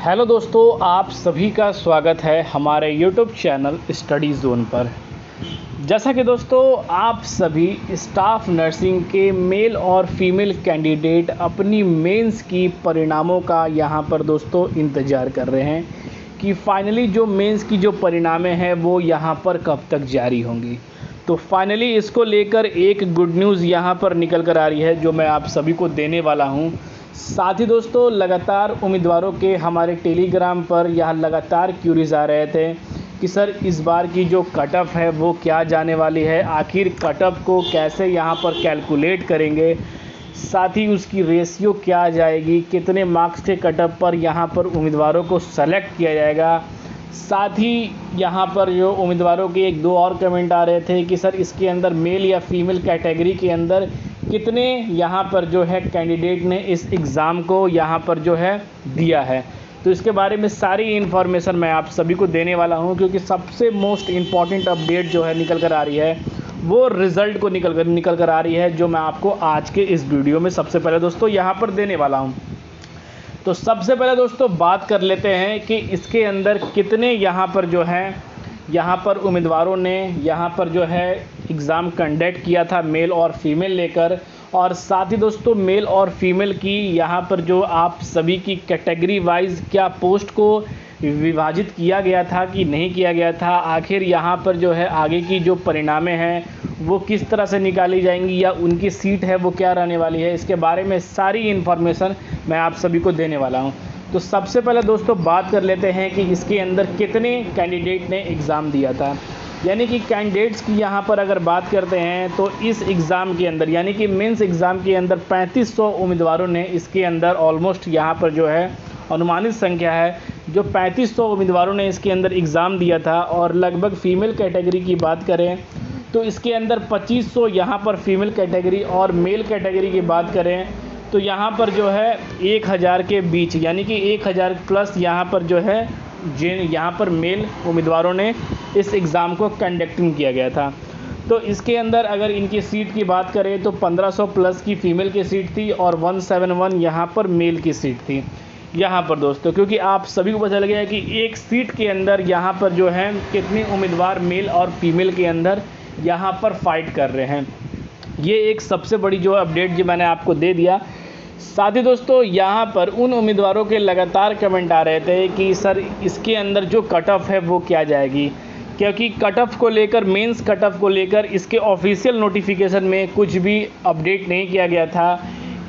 Hello दोस्तों, आप सभी का स्वागत है हमारे यूट्यूब चैनल स्टडी जोन पर। जैसा कि दोस्तों आप सभी स्टाफ नर्सिंग के मेल और फीमेल कैंडिडेट अपनी मेंस की परिणामों का यहाँ पर दोस्तों इंतज़ार कर रहे हैं कि फाइनली जो मेंस की जो परिणामें हैं वो यहाँ पर कब तक जारी होंगी। तो फाइनली इसको लेकर एक गुड न्यूज़ यहाँ पर निकल कर आ रही है जो मैं आप सभी को देने वाला हूँ। साथ ही दोस्तों लगातार उम्मीदवारों के हमारे टेलीग्राम पर यहाँ लगातार क्यूरीज आ रहे थे कि सर इस बार की जो कट ऑफ है वो क्या जाने वाली है, आखिर कट ऑफ को कैसे यहाँ पर कैलकुलेट करेंगे, साथ ही उसकी रेशियो क्या आ जाएगी, कितने मार्क्स के कट ऑफ पर यहाँ पर उम्मीदवारों को सेलेक्ट किया जाएगा। साथ ही यहाँ पर जो उम्मीदवारों के एक दो और कमेंट आ रहे थे कि सर इसके अंदर मेल या फीमेल कैटेगरी के अंदर कितने यहाँ पर जो है कैंडिडेट ने इस एग्ज़ाम को यहाँ पर जो है दिया है। तो इसके बारे में सारी इन्फॉर्मेशन मैं आप सभी को देने वाला हूँ, क्योंकि सबसे मोस्ट इम्पॉर्टेंट अपडेट जो है निकल कर आ रही है वो रिज़ल्ट को निकल कर आ रही है, जो मैं आपको आज के इस वीडियो में सबसे पहले दोस्तों यहाँ पर देने वाला हूँ। तो सबसे पहले दोस्तों बात कर लेते हैं कि इसके अंदर कितने यहाँ पर जो है यहाँ पर उम्मीदवारों ने यहाँ पर जो है एग्ज़ाम कंडक्ट किया था मेल और फीमेल लेकर, और साथ ही दोस्तों मेल और फीमेल की यहाँ पर जो आप सभी की कैटेगरी वाइज क्या पोस्ट को विभाजित किया गया था कि नहीं किया गया था, आखिर यहाँ पर जो है आगे की जो परिणामें हैं वो किस तरह से निकाली जाएंगी या उनकी सीट है वो क्या रहने वाली है, इसके बारे में सारी इन्फॉर्मेशन मैं आप सभी को देने वाला हूँ। तो सबसे पहले दोस्तों बात कर लेते हैं कि इसके अंदर कितने कैंडिडेट ने एग्ज़ाम दिया था। यानी कि कैंडिडेट्स की यहाँ पर अगर बात करते हैं तो इस एग्ज़ाम के अंदर यानी कि मेंस एग्ज़ाम के अंदर 3500 उम्मीदवारों ने इसके अंदर ऑलमोस्ट यहाँ पर जो है अनुमानित संख्या है जो 3500 उम्मीदवारों ने इसके अंदर एग्ज़ाम दिया था। और लगभग फ़ीमेल कैटेगरी की बात करें तो इसके अंदर 2500 यहाँ पर फीमेल कैटेगरी, और मेल कैटेगरी की बात करें तो यहाँ पर जो है 1000 के बीच यानी कि 1000 प्लस यहाँ पर जो है जिन यहाँ पर मेल उम्मीदवारों ने इस एग्ज़ाम को कंडक्टिंग किया गया था। तो इसके अंदर अगर इनकी सीट की बात करें तो 1500 प्लस की फ़ीमेल की सीट थी और 171 यहाँ पर मेल की सीट थी यहाँ पर दोस्तों, क्योंकि आप सभी को पता चल गया कि एक सीट के अंदर यहाँ पर जो है कितने उम्मीदवार मेल और फीमेल के अंदर यहाँ पर फाइट कर रहे हैं। ये एक सबसे बड़ी जो अपडेट जो मैंने आपको दे दिया। साथ ही दोस्तों यहाँ पर उन उम्मीदवारों के लगातार कमेंट आ रहे थे कि सर इसके अंदर जो कट ऑफ है वो क्या जाएगी, क्योंकि कट ऑफ को लेकर मेंस कट ऑफ को लेकर इसके ऑफिशियल नोटिफिकेशन में कुछ भी अपडेट नहीं किया गया था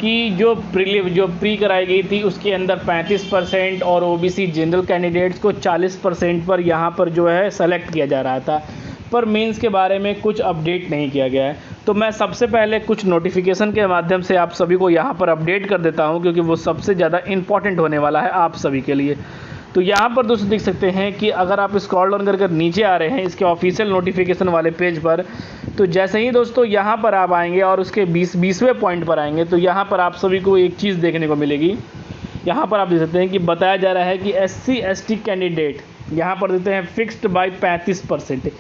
कि जो प्री कराई गई थी उसके अंदर 35% और ओबीसी जनरल कैंडिडेट्स को 40% पर यहाँ पर जो है सेलेक्ट किया जा रहा था, पर मेंस के बारे में कुछ अपडेट नहीं किया गया है। तो मैं सबसे पहले कुछ नोटिफिकेशन के माध्यम से आप सभी को यहाँ पर अपडेट कर देता हूँ, क्योंकि वो सबसे ज़्यादा इम्पॉर्टेंट होने वाला है आप सभी के लिए। तो यहाँ पर दोस्तों देख सकते हैं कि अगर आप स्क्रॉल डाउन करके नीचे आ रहे हैं इसके ऑफिशियल नोटिफिकेशन वाले पेज पर, तो जैसे ही दोस्तों यहाँ पर आप आएंगे और उसके 20वें पॉइंट पर आएंगे तो यहाँ पर आप सभी को एक चीज़ देखने को मिलेगी। यहाँ पर आप देख सकते हैं कि बताया जा रहा है कि SC/ST कैंडिडेट यहाँ पर देते हैं फिक्स्ड बाय 35%,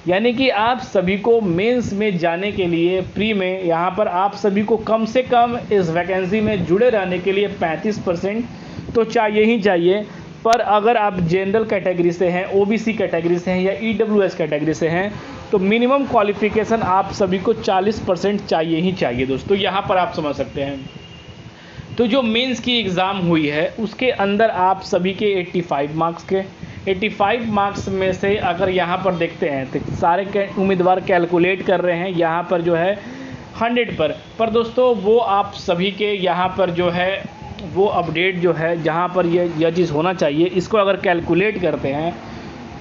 यानी कि आप सभी को मेंस में जाने के लिए प्री में यहाँ पर आप सभी को कम से कम इस वैकेंसी में जुड़े रहने के लिए 35% तो चाहिए ही चाहिए। पर अगर आप जनरल कैटेगरी से हैं, ओबीसी कैटेगरी से हैं या ईडब्ल्यूएस कैटेगरी से हैं तो मिनिमम क्वालिफिकेशन आप सभी को 40% चाहिए ही चाहिए दोस्तों, यहाँ पर आप समझ सकते हैं। तो जो मेंस की एग्ज़ाम हुई है उसके अंदर आप सभी के 85 मार्क्स में से अगर यहाँ पर देखते हैं तो सारे उम्मीदवार कैलकुलेट कर रहे हैं यहाँ पर जो है 100 पर दोस्तों वो आप सभी के यहाँ पर जो है वो अपडेट जो है जहाँ पर यह चीज़ होना चाहिए इसको अगर कैलकुलेट करते हैं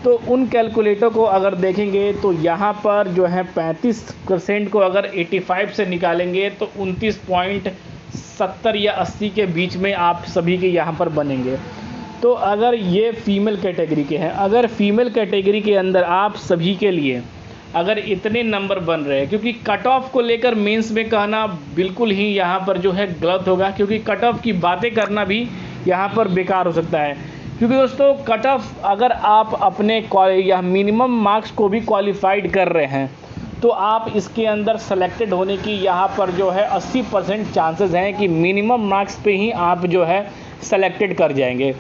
तो उन कैलकुलेटर को अगर देखेंगे तो यहाँ पर जो है 35% को अगर 85 से निकालेंगे तो 29.70 या 80 के बीच में आप सभी के यहाँ पर बनेंगे। तो अगर ये फीमेल कैटेगरी के हैं, अगर फीमेल कैटेगरी के अंदर आप सभी के लिए अगर इतने नंबर बन रहे हैं, क्योंकि कट ऑफ को लेकर मेंस में कहना बिल्कुल ही यहाँ पर जो है गलत होगा, क्योंकि कट ऑफ की बातें करना भी यहाँ पर बेकार हो सकता है। क्योंकि दोस्तों कट ऑफ अगर आप अपने या मिनिमम मार्क्स को भी क्वालिफाइड कर रहे हैं तो आप इसके अंदर सेलेक्टेड होने की यहाँ पर जो है 80% चांसेस हैं कि मिनिमम मार्क्स पे ही आप जो है सेलेक्टेड कर जाएंगे।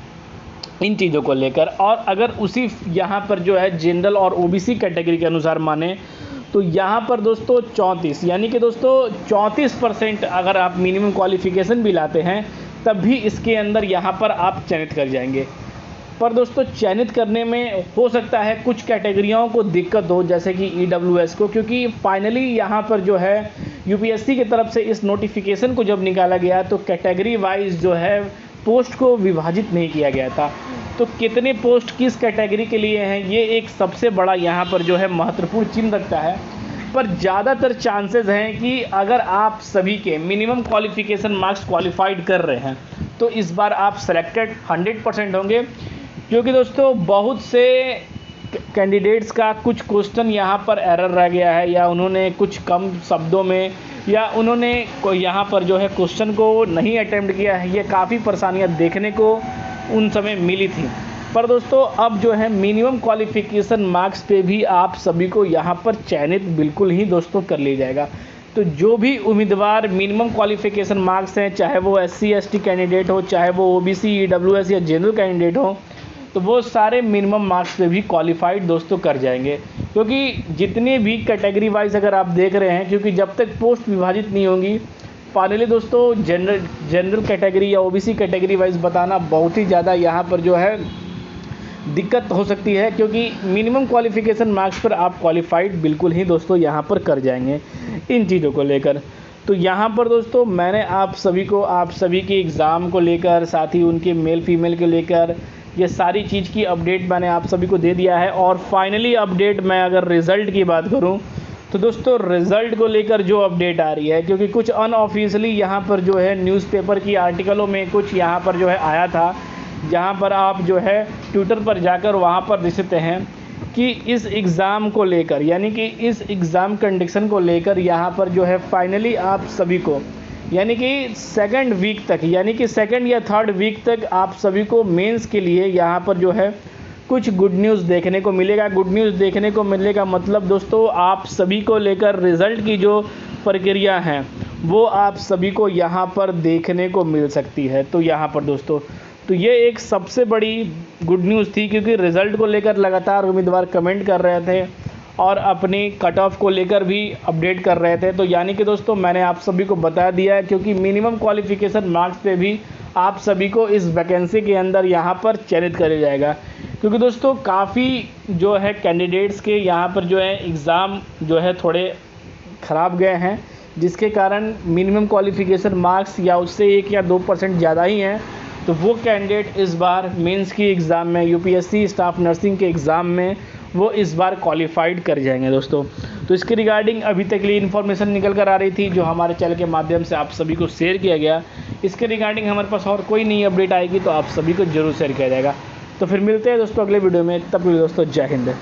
इन चीज़ों को लेकर। और अगर उसी यहाँ पर जो है जनरल और ओबीसी कैटेगरी के अनुसार माने तो यहाँ पर दोस्तों 34 यानी कि दोस्तों 34% अगर आप मिनिमम क्वालिफ़िकेशन भी लाते हैं तब भी इसके अंदर यहाँ पर आप चयनित कर जाएंगे। पर दोस्तों चयनित करने में हो सकता है कुछ कैटेगरियों को दिक्कत हो, जैसे कि ईडब्ल्यूएस को, क्योंकि फाइनली यहाँ पर जो है यूपीएससी की तरफ से इस नोटिफिकेशन को जब निकाला गया तो कैटेगरी वाइज जो है पोस्ट को विभाजित नहीं किया गया था। तो कितने पोस्ट किस कैटेगरी के लिए हैं ये एक सबसे बड़ा यहाँ पर जो है महत्वपूर्ण चिन्ह रखता है। पर ज़्यादातर चांसेस हैं कि अगर आप सभी के मिनिमम क्वालिफ़िकेशन मार्क्स क्वालिफाइड कर रहे हैं तो इस बार आप सेलेक्टेड 100% होंगे, क्योंकि दोस्तों बहुत से कैंडिडेट्स का कुछ क्वेश्चन यहाँ पर एरर रह गया है, या उन्होंने कुछ कम शब्दों में, या उन्होंने यहाँ पर जो है क्वेश्चन को नहीं अटेम्प्ट किया है। ये काफ़ी परेशानियाँ देखने को उन समय मिली थी। पर दोस्तों अब जो है मिनिमम क्वालिफ़िकेशन मार्क्स पे भी आप सभी को यहाँ पर चयनित बिल्कुल ही दोस्तों कर लिया जाएगा। तो जो भी उम्मीदवार मिनिमम क्वालिफ़िकेशन मार्क्स हैं, चाहे वो SC ST कैंडिडेट हो, चाहे वो OBC EWS या जनरल कैंडिडेट हो, तो वो सारे मिनिमम मार्क्स पे भी क्वालिफाइड दोस्तों कर जाएंगे। क्योंकि जितने भी कैटेगरी वाइज अगर आप देख रहे हैं, क्योंकि जब तक पोस्ट विभाजित नहीं होंगी फाइनली दोस्तों जनरल कैटेगरी या OBC कैटेगरी वाइज बताना बहुत ही ज़्यादा यहाँ पर जो है दिक्कत हो सकती है, क्योंकि मिनिमम क्वालिफ़िकेशन मार्क्स पर आप क्वालिफाइड बिल्कुल ही दोस्तों यहाँ पर कर जाएंगे इन चीज़ों को लेकर। तो यहाँ पर दोस्तों मैंने आप सभी को आप सभी के एग्ज़ाम को लेकर, साथ ही उनके मेल फीमेल को लेकर ये सारी चीज़ की अपडेट मैंने आप सभी को दे दिया है। और फाइनली अपडेट मैं अगर रिज़ल्ट की बात करूं तो दोस्तों रिज़ल्ट को लेकर जो अपडेट आ रही है, क्योंकि कुछ अनऑफिशियली यहाँ पर जो है न्यूज़पेपर की आर्टिकलों में कुछ यहाँ पर जो है आया था, जहाँ पर आप जो है ट्विटर पर जाकर वहाँ पर देख सकते हैं कि इस एग्ज़ाम को लेकर, यानी कि इस एग्ज़ाम कंडक्शन को लेकर यहाँ पर जो है फाइनली आप सभी को, यानी कि सेकंड वीक तक, यानी कि सेकंड या थर्ड वीक तक आप सभी को मेंस के लिए यहाँ पर जो है कुछ गुड न्यूज़ देखने को मिलेगा। गुड न्यूज़ देखने को मिलेगा मतलब दोस्तों आप सभी को लेकर रिज़ल्ट की जो प्रक्रिया हैं वो आप सभी को यहाँ पर देखने को मिल सकती है। तो यहाँ पर दोस्तों तो ये एक सबसे बड़ी गुड न्यूज़ थी, क्योंकि रिज़ल्ट को लेकर लगातार उम्मीदवार कमेंट कर रहे थे और अपनी कट ऑफ को लेकर भी अपडेट कर रहे थे। तो यानी कि दोस्तों मैंने आप सभी को बता दिया है, क्योंकि मिनिमम क्वालिफ़िकेशन मार्क्स पे भी आप सभी को इस वैकेंसी के अंदर यहाँ पर चयनित किया जाएगा। क्योंकि दोस्तों काफ़ी जो है कैंडिडेट्स के यहाँ पर जो है एग्ज़ाम जो है थोड़े ख़राब गए हैं, जिसके कारण मिनिमम क्वालिफ़िकेशन मार्क्स या उससे 1 या 2% ज़्यादा ही हैं। तो वो कैंडिडेट इस बार मेंस की एग्ज़ाम में, यूपीएससी स्टाफ नर्सिंग के एग्ज़ाम में वो इस बार क्वालिफाइड कर जाएंगे दोस्तों। तो इसके रिगार्डिंग अभी तक लिए इन्फॉर्मेशन निकल कर आ रही थी, जो हमारे चैनल के माध्यम से आप सभी को शेयर किया गया। इसके रिगार्डिंग हमारे पास और कोई नई अपडेट आएगी तो आप सभी को ज़रूर शेयर किया जाएगा। तो फिर मिलते हैं दोस्तों अगले वीडियो में, तब के लिए दोस्तों जय हिंद।